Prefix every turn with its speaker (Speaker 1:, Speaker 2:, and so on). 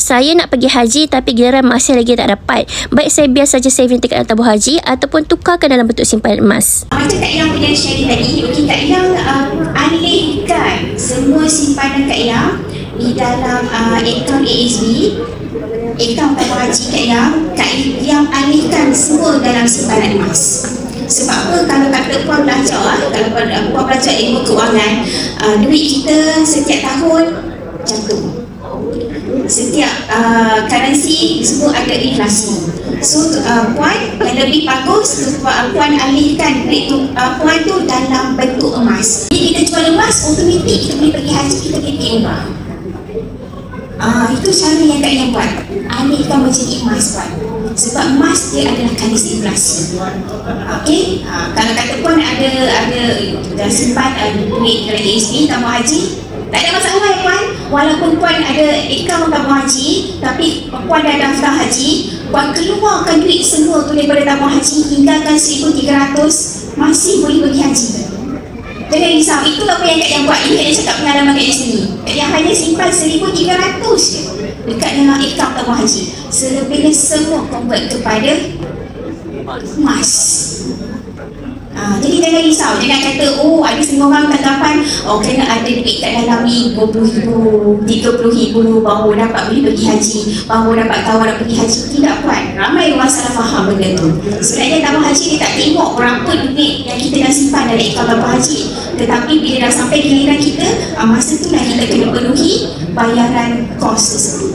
Speaker 1: saya nak pergi haji tapi giliran masih lagi tak dapat. Baik saya biar saja saving dekat dalam tabung haji ataupun tukarkan dalam bentuk simpanan emas.
Speaker 2: Macam Kak Yang punya sharing tadi, Kak Yang alihkan semua simpanan Kak Yang di dalam akaun ASB, akaun tabung haji Kak Yang alihkan semua dalam simpanan emas. Sebab apa? Kalau kata puan belajar, kalau puan belajar ilmu keuangan, duit kita setiap tahun jatuh. Setiap currency semua ada inflasi. So puan yang lebih bagus, puan alihkan duit puan tu dalam bentuk emas. Jadi kita jual emas, otomatik kita boleh pergi haji, kita pergi umrah. Itu cara yang Kak Yang buat. Alihkan menjadi emas puan. Sebab emas dia adalah kalis inflasi. Okey, kalau kata puan ada dah simpan duit dalam ASB tabung haji, tak ada masalah ya puan. Walaupun puan ada akaun tabung haji, tapi puan dah daftar haji, puan keluarkan duit semua tu daripada tabung haji, tinggalkan 1,300, masih boleh pergi haji. Jangan risau, itu apa yang Kak Yang buat. Ini Kak Yang cakap pengalaman Kak Yang sendiri. Kak Yang hanya simpan 1,300 je dekat dengan akaun tabung haji. Selebihnya semua convert kepada emas. Jadi jangan risau, jangan kata ada setengah orang tanggapan kena ada duit kat dalam ni 20,000, 30,000 baru dapat boleh pergi haji, baru dapat tawaran pergi haji. Tidak puan, ramai orang salah faham benda tu. Sebenarnya tabung haji dia tak tengok berapa duit yang kita dah simpan dalam akaun tabung haji, tetapi bila dah sampai giliran kita, masa tu lah kita kena penuhi bayaran kos tersebut.